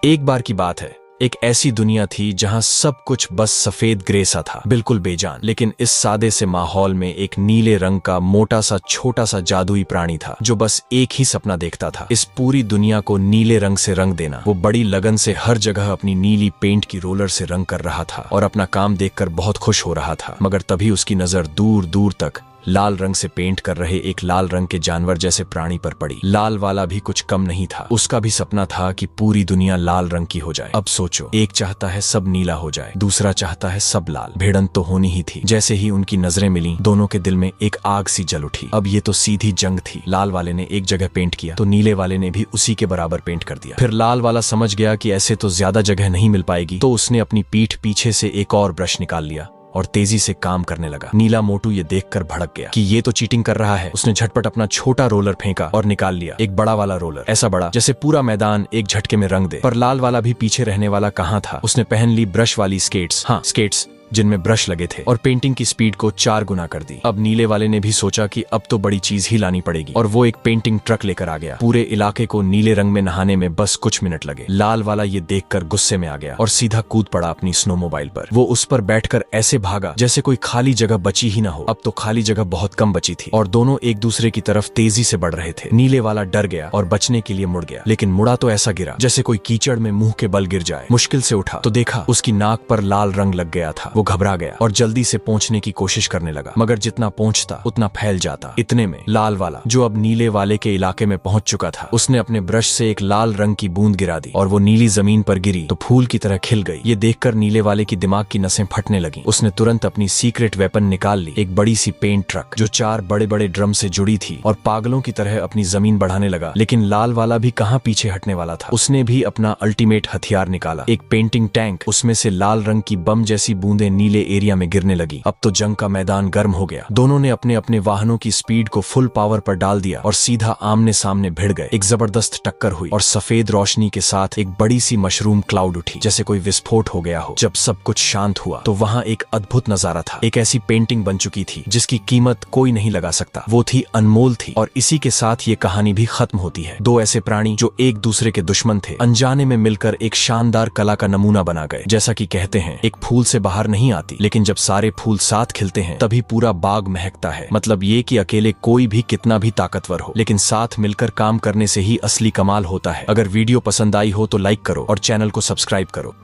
एक बार की बात है, एक ऐसी दुनिया थी जहां सब कुछ बस सफेद ग्रे सा था, बिल्कुल बेजान। लेकिन इस सादे से माहौल में एक नीले रंग का मोटा सा छोटा सा जादुई प्राणी था जो बस एक ही सपना देखता था, इस पूरी दुनिया को नीले रंग से रंग देना। वो बड़ी लगन से हर जगह अपनी नीली पेंट की रोलर से रंग कर रहा था और अपना काम देखकर बहुत खुश हो रहा था। मगर तभी उसकी नजर दूर दूर तक लाल रंग से पेंट कर रहे एक लाल रंग के जानवर जैसे प्राणी पर पड़ी। लाल वाला भी कुछ कम नहीं था, उसका भी सपना था कि पूरी दुनिया लाल रंग की हो जाए। अब सोचो, एक चाहता है सब नीला हो जाए, दूसरा चाहता है सब लाल। भिड़ंत तो होनी ही थी। जैसे ही उनकी नजरें मिली, दोनों के दिल में एक आग सी जल उठी। अब ये तो सीधी जंग थी। लाल वाले ने एक जगह पेंट किया तो नीले वाले ने भी उसी के बराबर पेंट कर दिया। फिर लाल वाला समझ गया कि ऐसे तो ज्यादा जगह नहीं मिल पाएगी, तो उसने अपनी पीठ पीछे से एक और ब्रश निकाल लिया और तेजी से काम करने लगा। नीला मोटू ये देखकर भड़क गया कि ये तो चीटिंग कर रहा है। उसने झटपट अपना छोटा रोलर फेंका और निकाल लिया एक बड़ा वाला रोलर, ऐसा बड़ा जैसे पूरा मैदान एक झटके में रंग दे। पर लाल वाला भी पीछे रहने वाला कहाँ था। उसने पहन ली ब्रश वाली स्केट्स, हाँ स्केट्स जिनमें ब्रश लगे थे, और पेंटिंग की स्पीड को 4 गुना कर दी। अब नीले वाले ने भी सोचा कि अब तो बड़ी चीज ही लानी पड़ेगी और वो एक पेंटिंग ट्रक लेकर आ गया। पूरे इलाके को नीले रंग में नहाने में बस कुछ मिनट लगे। लाल वाला ये देखकर गुस्से में आ गया और सीधा कूद पड़ा अपनी स्नोमोबाइल पर। वो उस पर बैठकर ऐसे भागा जैसे कोई खाली जगह बची ही ना हो। अब तो खाली जगह बहुत कम बची थी और दोनों एक दूसरे की तरफ तेजी से बढ़ रहे थे। नीले वाला डर गया और बचने के लिए मुड़ गया, लेकिन मुड़ा तो ऐसा गिरा जैसे कोई कीचड़ में मुंह के बल गिर जाए। मुश्किल से उठा तो देखा उसकी नाक पर लाल रंग लग गया था। वो घबरा गया और जल्दी से पहुंचने की कोशिश करने लगा, मगर जितना पहुंचता उतना फैल जाता। इतने में लाल वाला, जो अब नीले वाले के इलाके में पहुंच चुका था, उसने अपने ब्रश से एक लाल रंग की बूंद गिरा दी और वो नीली जमीन पर गिरी तो फूल की तरह खिल गई। ये देखकर नीले वाले की दिमाग की नसें फटने लगी। उसने तुरंत अपनी सीक्रेट वेपन निकाल ली, एक बड़ी सी पेंट ट्रक जो 4 बड़े बड़े ड्रम से जुड़ी थी, और पागलों की तरह अपनी जमीन बढ़ाने लगा। लेकिन लाल वाला भी कहाँ पीछे हटने वाला था। उसने भी अपना अल्टीमेट हथियार निकाला, एक पेंटिंग टैंक। उसमें से लाल रंग की बम जैसी बूंदें नीले एरिया में गिरने लगी। अब तो जंग का मैदान गर्म हो गया। दोनों ने अपने अपने वाहनों की स्पीड को फुल पावर पर डाल दिया और सीधा आमने सामने भिड़ गए। एक जबरदस्त टक्कर हुई और सफेद रोशनी के साथ एक बड़ी सी मशरूम क्लाउड उठी, जैसे कोई विस्फोट हो गया हो। जब सब कुछ शांत हुआ तो वहां एक अद्भुत नजारा था। एक ऐसी पेंटिंग बन चुकी थी जिसकी कीमत कोई नहीं लगा सकता। वो थी अनमोल थी। और इसी के साथ ये कहानी भी खत्म होती है। 2 ऐसे प्राणी जो एक दूसरे के दुश्मन थे, अनजाने में मिलकर एक शानदार कला का नमूना बना गए। जैसा कि कहते हैं, एक फूल से बाहर नहीं आती, लेकिन जब सारे फूल साथ खिलते हैं तभी पूरा बाग महकता है। मतलब ये कि अकेले कोई भी कितना भी ताकतवर हो, लेकिन साथ मिलकर काम करने से ही असली कमाल होता है। अगर वीडियो पसंद आई हो तो लाइक करो और चैनल को सब्सक्राइब करो।